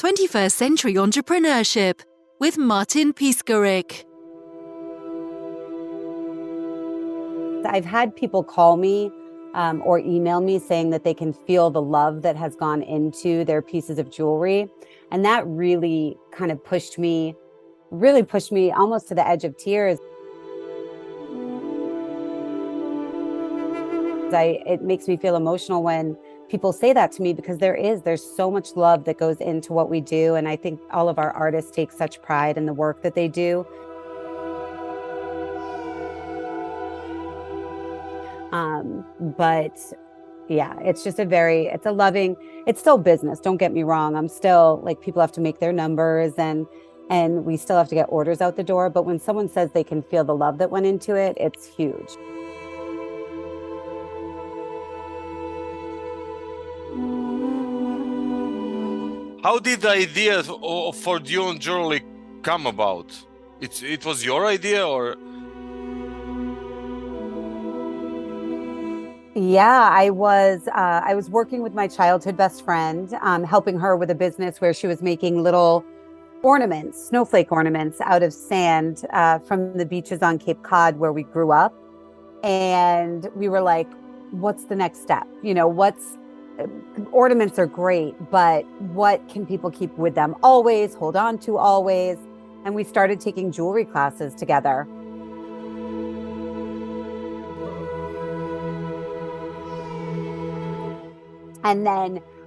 21st Century Entrepreneurship with Martin Piskarik. I've had people call me or email me saying that they can feel the love that has gone into their pieces of jewelry. And that really kind of pushed me almost to the edge of tears. It makes me feel emotional when people say that to me, because there's so much love that goes into what we do. And I think all of our artists take such pride in the work that they do. But yeah, it's just it's still business. Don't get me wrong. I'm still people have to make their numbers and we still have to get orders out the door. But when someone says they can feel the love that went into it, it's huge. How did the idea for Dune Jewelry come about? It was your idea, or? Yeah, I was working with my childhood best friend, helping her with a business where she was making little ornaments, snowflake ornaments out of sand from the beaches on Cape Cod where we grew up. And we were like, what's the next step? Ornaments are great, but what can people keep with them always, hold on to always? And we started taking jewelry classes together.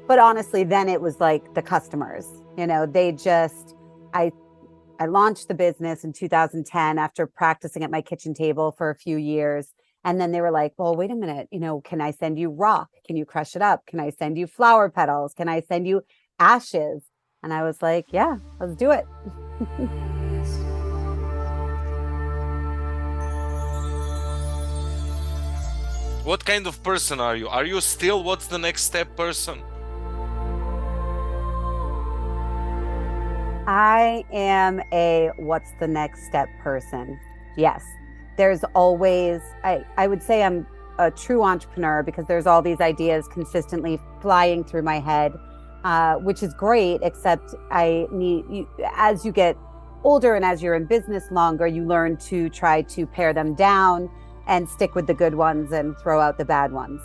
But honestly, then it was like the customers, I launched the business in 2010 after practicing at my kitchen table for a few years. And then they were like, well, wait a minute, can I send you rock? Can you crush it up? Can I send you flower petals? Can I send you ashes? And I was like, yeah, let's do it. What kind of person are you? Are you still what's the next step person? I am a what's the next step person. Yes. There's always, I would say I'm a true entrepreneur because there's all these ideas consistently flying through my head, which is great, except as you get older and as you're in business longer, you learn to try to pare them down and stick with the good ones and throw out the bad ones.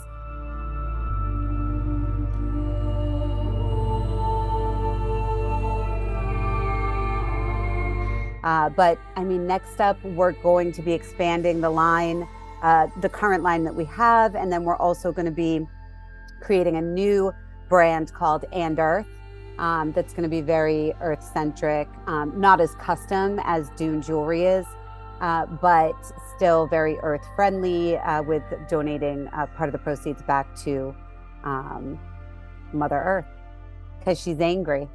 But next up, we're going to be expanding the line, the current line that we have. And then we're also going to be creating a new brand called And Earth that's going to be very earth-centric, not as custom as Dune Jewelry is, but still very earth-friendly, with donating part of the proceeds back to Mother Earth, because she's angry.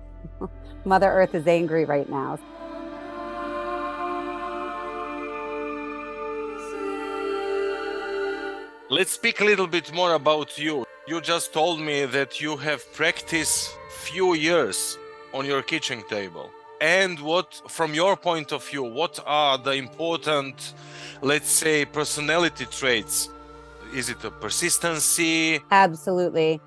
Mother Earth is angry right now. Let's speak a little bit more about you. You just told me that you have practiced few years on your kitchen table. And from your point of view, what are the important, let's say, personality traits? Is it a persistency? Absolutely.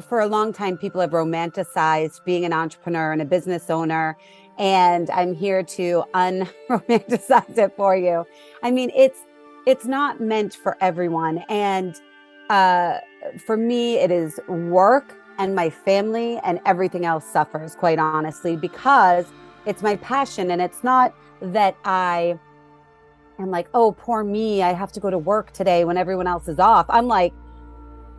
For a long time, people have romanticized being an entrepreneur and a business owner, and I'm here to unromanticize it for you. It's not meant for everyone. And for me, it is work, and my family and everything else suffers, quite honestly, because it's my passion. And it's not that I am like, oh, poor me, I have to go to work today when everyone else is off. I'm like,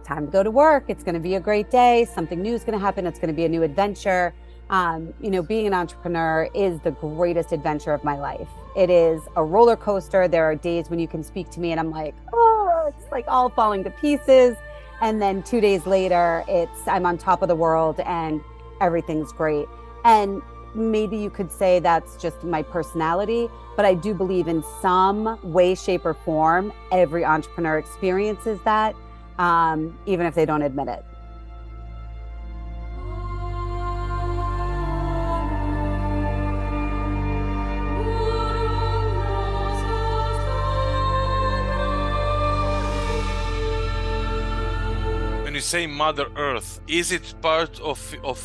time to go to work. It's going to be a great day. Something new is going to happen. It's going to be a new adventure. Being an entrepreneur is the greatest adventure of my life. It is a roller coaster. There are days when you can speak to me and I'm like, oh, it's like all falling to pieces. And then 2 days later, I'm on top of the world and everything's great. And maybe you could say that's just my personality, but I do believe in some way, shape, or form, every entrepreneur experiences that, even if they don't admit it. say Mother Earth. Is it part of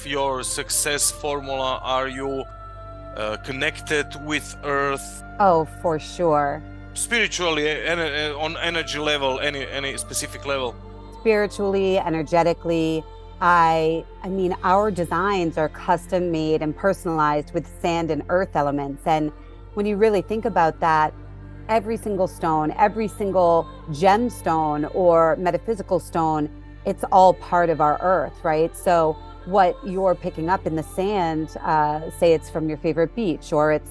your success formula? Are you connected with Earth? Oh, for sure. Spiritually, on energy level, any specific level? Spiritually, energetically. I mean, our designs are custom made and personalized with sand and earth elements. And when you really think about that, every single stone, every single gemstone or metaphysical stone, it's all part of our earth, right? So what you're picking up in the sand, say it's from your favorite beach, or it's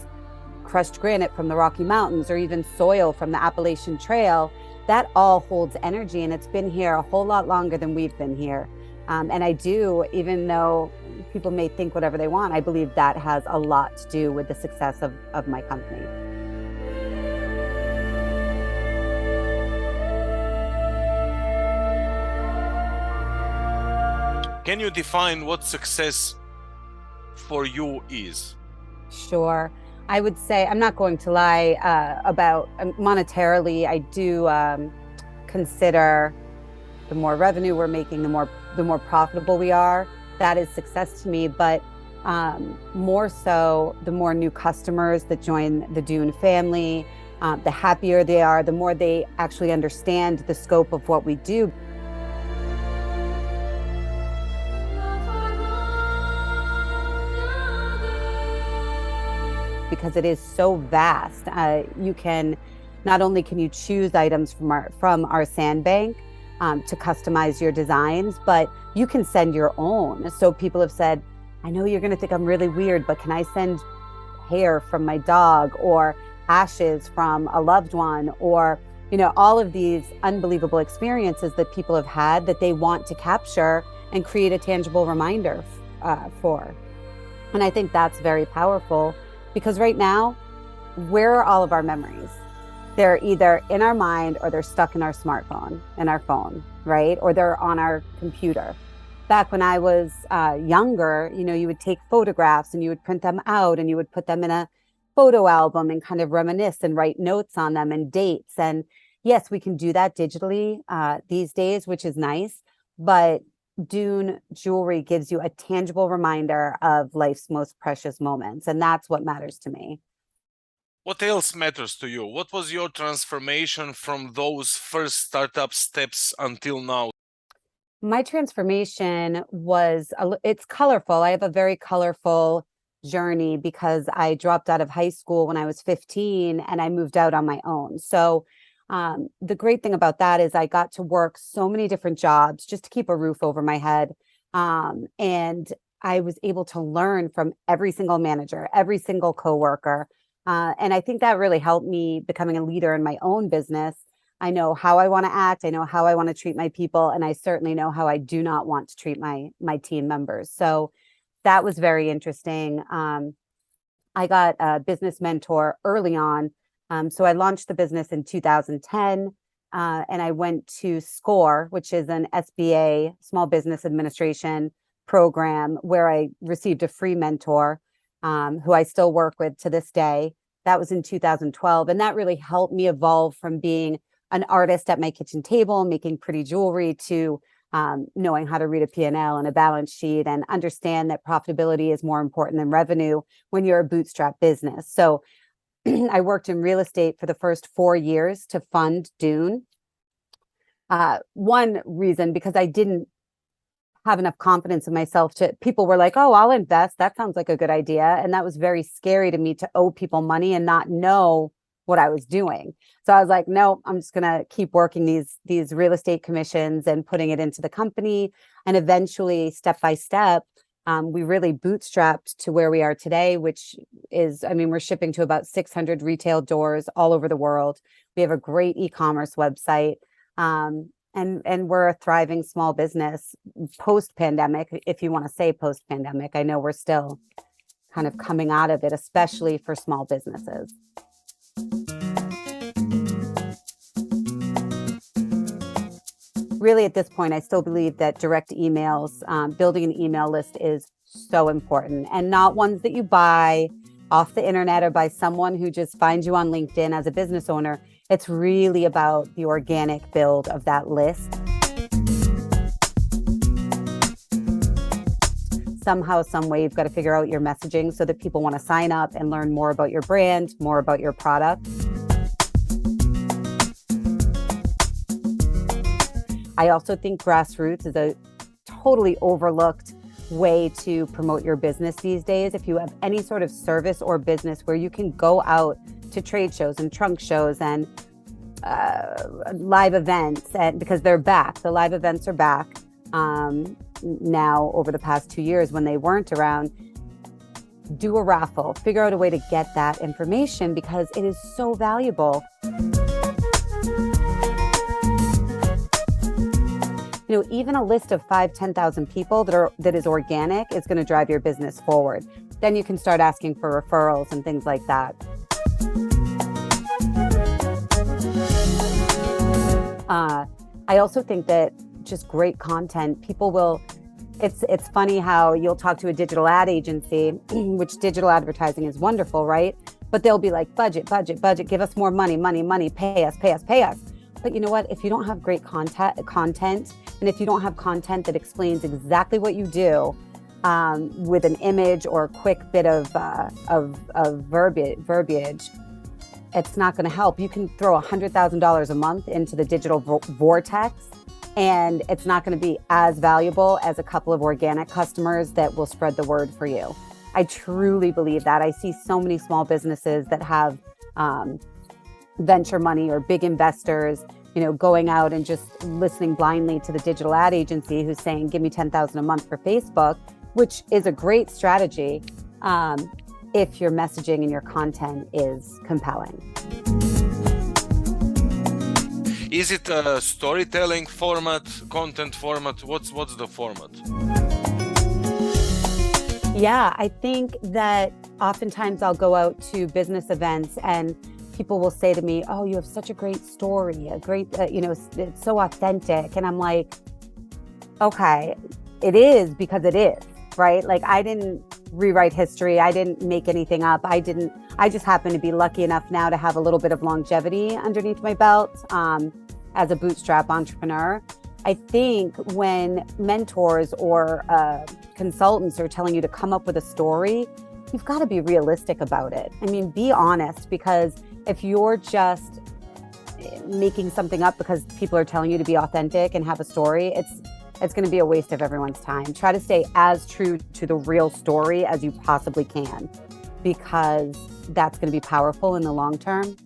crushed granite from the Rocky Mountains, or even soil from the Appalachian Trail, that all holds energy, and it's been here a whole lot longer than we've been here. And I do, even though people may think whatever they want, I believe that has a lot to do with the success of my company. Can you define what success for you is? Sure. I would say, I'm not going to lie about monetarily, I do consider the more revenue we're making, the more profitable we are. That is success to me. But more so, the more new customers that join the Dune family, the happier they are, the more they actually understand the scope of what we do. Because it is so vast. You can, not only can you choose items from our sandbank to customize your designs, but you can send your own. So people have said, I know you're gonna think I'm really weird, but can I send hair from my dog, or ashes from a loved one, or all of these unbelievable experiences that people have had that they want to capture and create a tangible reminder for. And I think that's very powerful. Because right now, where are all of our memories? They're either in our mind, or they're stuck in our smartphone, in our phone, right? Or they're on our computer. Back when I was younger, you would take photographs and you would print them out and you would put them in a photo album and kind of reminisce and write notes on them and dates. And yes, we can do that digitally these days, which is nice. But Dune jewelry gives you a tangible reminder of life's most precious moments. And that's what matters to me. What else matters to you? What was your transformation from those first startup steps until now? My transformation was, it's colorful. I have a very colorful journey because I dropped out of high school when I was 15 and I moved out on my own. So the great thing about that is I got to work so many different jobs just to keep a roof over my head. And I was able to learn from every single manager, every single coworker. And I think that really helped me becoming a leader in my own business. I know how I want to act. I know how I want to treat my people. And I certainly know how I do not want to treat my team members. So that was very interesting. I got a business mentor early on. So I launched the business in 2010, and I went to SCORE, which is an SBA, Small Business Administration program, where I received a free mentor who I still work with to this day. That was in 2012. And that really helped me evolve from being an artist at my kitchen table, making pretty jewelry, to knowing how to read a P&L and a balance sheet and understand that profitability is more important than revenue when you're a bootstrap business. So I worked in real estate for the first 4 years to fund Dune. One reason, because I didn't have enough confidence in myself people were like, oh, I'll invest. That sounds like a good idea. And that was very scary to me, to owe people money and not know what I was doing. So I was like, no, I'm just going to keep working these real estate commissions and putting it into the company. And eventually, step by step, we really bootstrapped to where we are today, which is, we're shipping to about 600 retail doors all over the world. We have a great e-commerce website, and we're a thriving small business post-pandemic, if you want to say post-pandemic. I know we're still kind of coming out of it, especially for small businesses. Really, at this point, I still believe that direct emails, building an email list is so important, and not ones that you buy off the internet or by someone who just finds you on LinkedIn as a business owner. It's really about the organic build of that list. somehow, some way, you've got to figure out your messaging so that people want to sign up and learn more about your brand, more about your product. I also think grassroots is a totally overlooked way to promote your business these days. If you have any sort of service or business where you can go out to trade shows and trunk shows and live events, and because they're back, the live events are back now over the past 2 years when they weren't around. Do a raffle, figure out a way to get that information because it is so valuable. You know, even a list of 5,000-10,000 people that is organic is going to drive your business forward. Then you can start asking for referrals and things like that. I also think that just great content, people will, it's funny how you'll talk to a digital ad agency, which digital advertising is wonderful, right? But they'll be like, budget, give us more money, pay us. But you know what? If you don't have great content, and if you don't have content that explains exactly what you do with an image or a quick bit of verbiage, it's not going to help. You can throw $100,000 a month into the digital vortex, and it's not going to be as valuable as a couple of organic customers that will spread the word for you. I truly believe that. I see so many small businesses that have venture money or big investors, you know, going out and just listening blindly to the digital ad agency who's saying, give me $10,000 a month for Facebook, which is a great strategy if your messaging and your content is compelling. Is it a storytelling format, content format? What's the format? Yeah, I think that oftentimes I'll go out to business events and people will say to me, oh, you have such a great story, a great, it's so authentic. And I'm like, okay, it is because it is, right? Like I didn't rewrite history. I didn't make anything up. I just happen to be lucky enough now to have a little bit of longevity underneath my belt as a bootstrap entrepreneur. I think when mentors or consultants are telling you to come up with a story, you've got to be realistic about it. I mean, be honest, because if you're just making something up because people are telling you to be authentic and have a story, it's going to be a waste of everyone's time. Try to stay as true to the real story as you possibly can, because that's going to be powerful in the long term.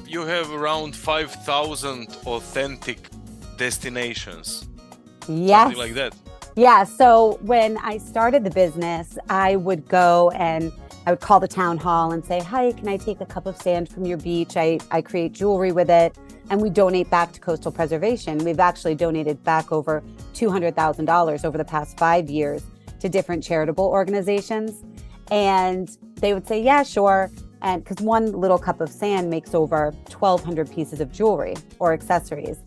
You have around 5,000 authentic destinations. Yes. Something like that. Yeah. So when I started the business, I would go and I would call the town hall and say, hi, can I take a cup of sand from your beach? I create jewelry with it. And we donate back to coastal preservation. We've actually donated back over $200,000 over the past 5 years to different charitable organizations. And they would say, yeah, sure. And because one little cup of sand makes over 1,200 pieces of jewelry or accessories.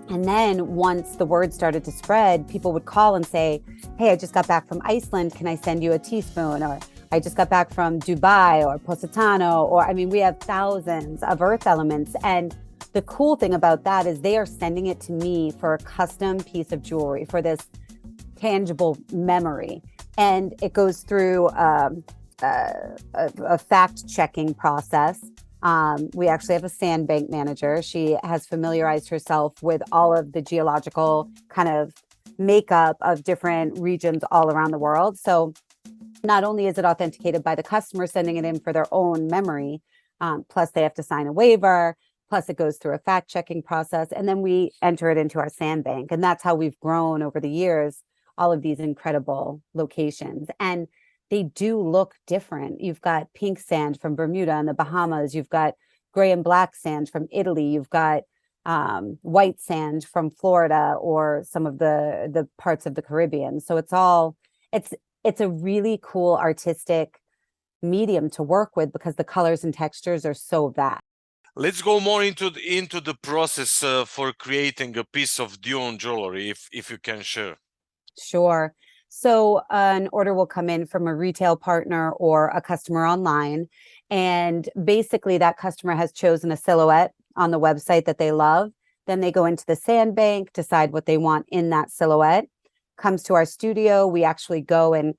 And then once the word started to spread, people would call and say, hey, I just got back from Iceland. Can I send you a teaspoon? Or I just got back from Dubai or Positano. Or I mean, we have thousands of earth elements. And the cool thing about that is they are sending it to me for a custom piece of jewelry, for this tangible memory. And it goes through a fact-checking process. We actually have a sandbank manager. She has familiarized herself with all of the geological kind of makeup of different regions all around the world. So not only is it authenticated by the customer sending it in for their own memory, plus they have to sign a waiver, plus it goes through a fact-checking process, and then we enter it into our sandbank. And that's how we've grown over the years, all of these incredible locations. And they do look different. You've got pink sand from Bermuda and the Bahamas. You've got gray and black sand from Italy. You've got white sand from Florida or some of the parts of the Caribbean. So it's a really cool artistic medium to work with because the colors and textures are so vast. Let's go more into the process for creating a piece of Dion jewelry, if you can share. Sure. So an order will come in from a retail partner or a customer online. And basically that customer has chosen a silhouette on the website that they love. Then they go into the sandbank, decide what they want in that silhouette, comes to our studio. We actually go and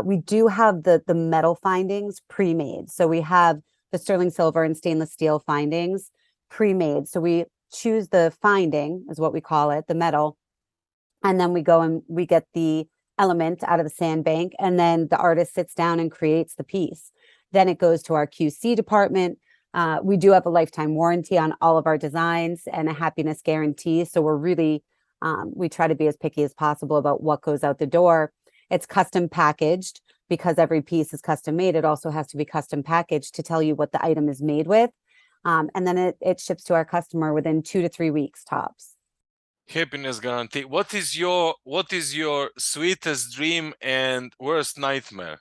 we do have the metal findings pre-made. So we have the sterling silver and stainless steel findings pre-made. So we choose the finding, is what we call it, the metal. And then we go and we get the element out of the sandbank. And then the artist sits down and creates the piece. Then it goes to our QC department. We do have a lifetime warranty on all of our designs and a happiness guarantee. So we're really, we try to be as picky as possible about what goes out the door. It's custom packaged because every piece is custom made. It also has to be custom packaged to tell you what the item is made with. And then it ships to our customer within 2 to 3 weeks tops. Happiness guarantee. What is your sweetest dream and worst nightmare?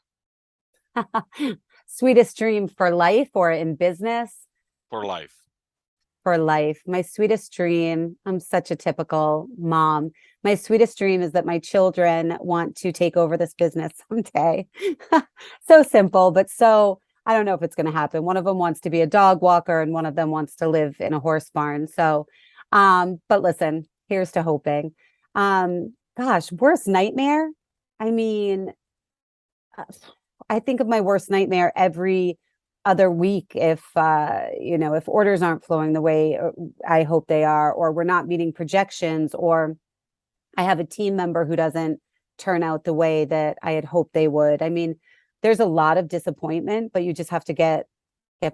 Sweetest dream for life or in business? For life. For life. My sweetest dream, I'm such a typical mom. My sweetest dream is that my children want to take over this business someday. So simple, but so I don't know if it's going to happen. One of them wants to be a dog walker and one of them wants to live in a horse barn. So, but listen, here's to hoping. Gosh, worst nightmare. I mean, I think of my worst nightmare every other week if if orders aren't flowing the way I hope they are, or we're not meeting projections, or I have a team member who doesn't turn out the way that I had hoped they would. I mean, there's a lot of disappointment, but you just have to get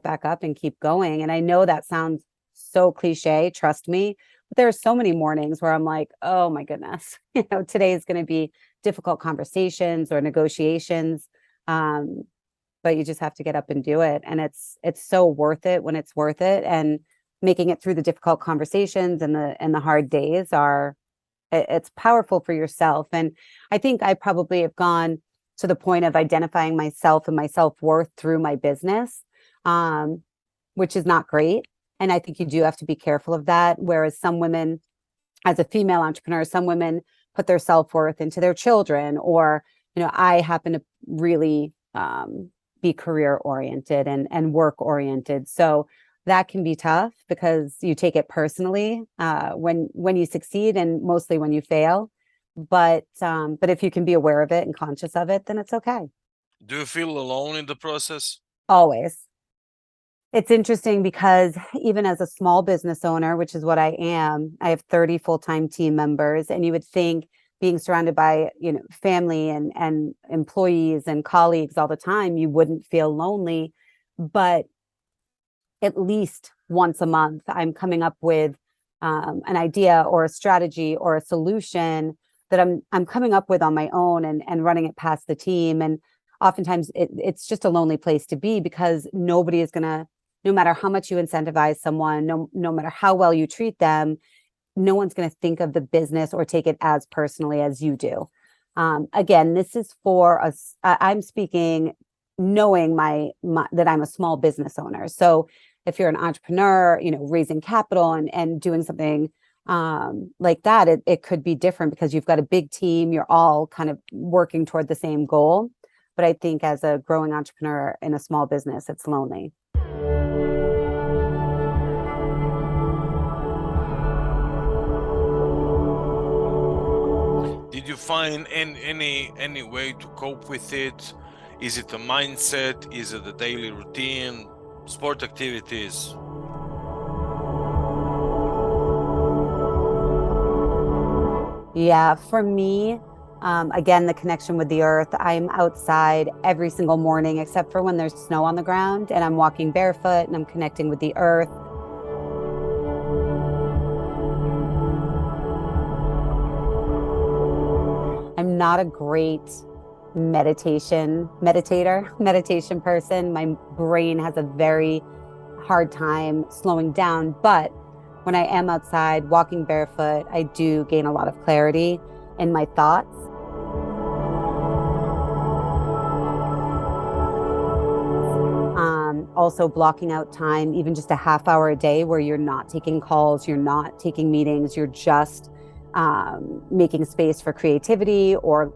back up and keep going. And I know that sounds so cliche, trust me, but there are so many mornings where I'm like, oh my goodness, today is going to be difficult conversations or negotiations. But you just have to get up and do it. And it's so worth it when it's worth it. And making it through the difficult conversations and the hard days it's powerful for yourself. And I think I probably have gone to the point of identifying myself and my self-worth through my business, which is not great. And I think you do have to be careful of that. Whereas some women, as a female entrepreneur, some women put their self-worth into their children, or, I happen to really be career oriented and work oriented. So that can be tough because you take it personally when you succeed and mostly when you fail. But if you can be aware of it and conscious of it, then it's okay. Do you feel alone in the process? Always. It's interesting because even as a small business owner, which is what I am, I have 30 full-time team members, and you would think being surrounded by, family and employees and colleagues all the time, you wouldn't feel lonely. But at least once a month, I'm coming up with an idea or a strategy or a solution that I'm coming up with on my own and running it past the team. And oftentimes it's just a lonely place to be because nobody is going to, no matter how much you incentivize someone, no matter how well you treat them, no one's going to think of the business or take it as personally as you do. Again, this is for us. I'm speaking knowing my that I'm a small business owner. So if you're an entrepreneur, raising capital and doing something like that, it could be different because you've got a big team. You're all kind of working toward the same goal. But I think as a growing entrepreneur in a small business, it's lonely. Did you find any way to cope with it? Is it a mindset? Is it a daily routine? Sport activities? Yeah, for me, again, the connection with the earth. I'm outside every single morning, except for when there's snow on the ground, and I'm walking barefoot and I'm connecting with the earth. I'm not a great meditation person. My brain has a very hard time slowing down, but when I am outside walking barefoot, I do gain a lot of clarity in my thoughts. Also blocking out time, even just a half hour a day where you're not taking calls, you're not taking meetings, you're just making space for creativity or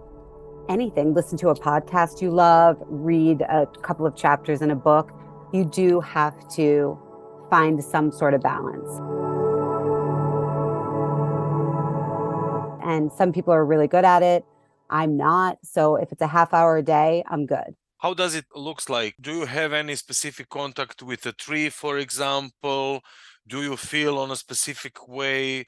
anything. Listen to a podcast you love, read a couple of chapters in a book. You do have to find some sort of balance. And some people are really good at it. I'm not. So if it's a half hour a day, I'm good. How does it looks like? Do you have any specific contact with a tree, for example? Do you feel on a specific way?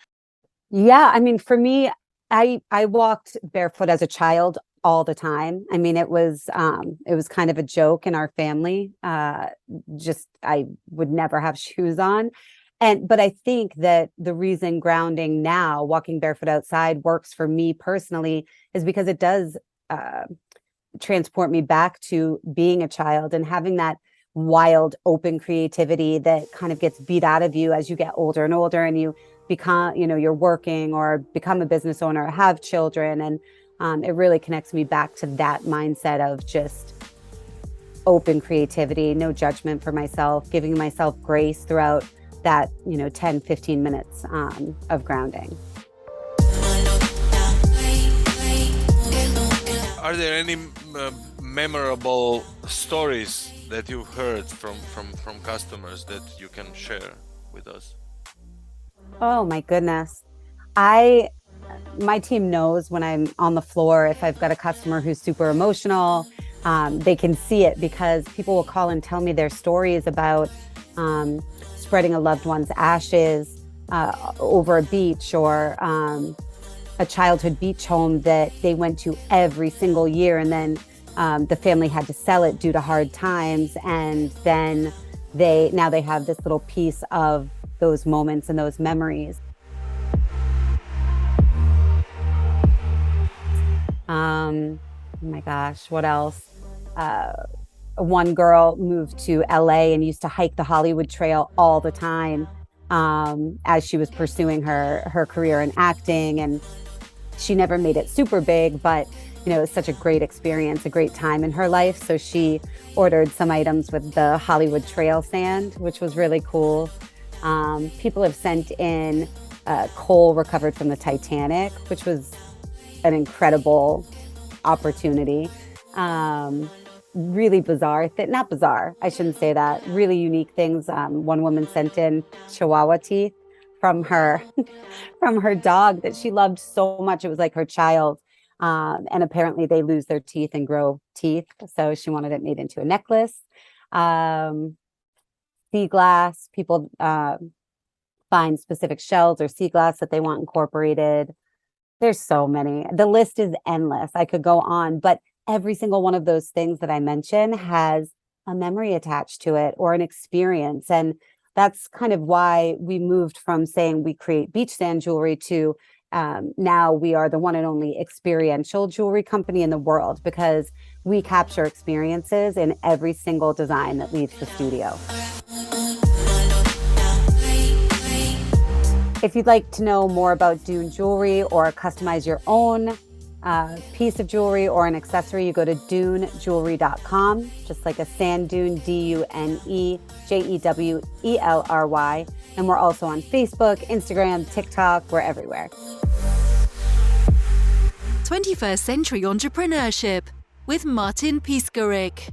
Yeah, I mean, for me, I walked barefoot as a child all the time. I mean, it was kind of a joke in our family. Just I would never have shoes on. But I think that the reason grounding now, walking barefoot outside, works for me personally is because it does transport me back to being a child and having that wild, open creativity that kind of gets beat out of you as you get older and older, and you become, you're working or become a business owner or have children. And it really connects me back to that mindset of just open creativity, no judgment for myself, giving myself grace throughout that, 10, 15 minutes of grounding. Are there any memorable stories that you've heard from customers that you can share with us? Oh my goodness. My team knows when I'm on the floor, if I've got a customer who's super emotional, they can see it because people will call and tell me their stories about spreading a loved one's ashes over a beach, or a childhood beach home that they went to every single year, and then the family had to sell it due to hard times, and then they have this little piece of those moments and those memories. Oh my gosh, what else? One girl moved to LA and used to hike the Hollywood Trail all the time as she was pursuing her career in acting. And she never made it super big, but it was such a great experience, a great time in her life. So she ordered some items with the Hollywood Trail sand, which was really cool. People have sent in coal recovered from the Titanic, which was an incredible opportunity. Really bizarre, not bizarre, I shouldn't say that, really unique things. One woman sent in Chihuahua teeth from her dog that she loved so much. It was like her child. And apparently they lose their teeth and grow teeth. So she wanted it made into a necklace. Sea glass, people find specific shells or sea glass that they want incorporated. There's so many. The list is endless. I could go on, but every single one of those things that I mentioned has a memory attached to it or an experience. And that's kind of why we moved from saying we create beach sand jewelry to now we are the one and only experiential jewelry company in the world, because we capture experiences in every single design that leaves the studio. If you'd like to know more about Dune Jewelry or customize your own piece of jewelry or an accessory, you go to dunejewelry.com, just like a sand dune, DUNEJEWELRY. And we're also on Facebook, Instagram, TikTok, we're everywhere. 21st Century Entrepreneurship with Martin Piskarik.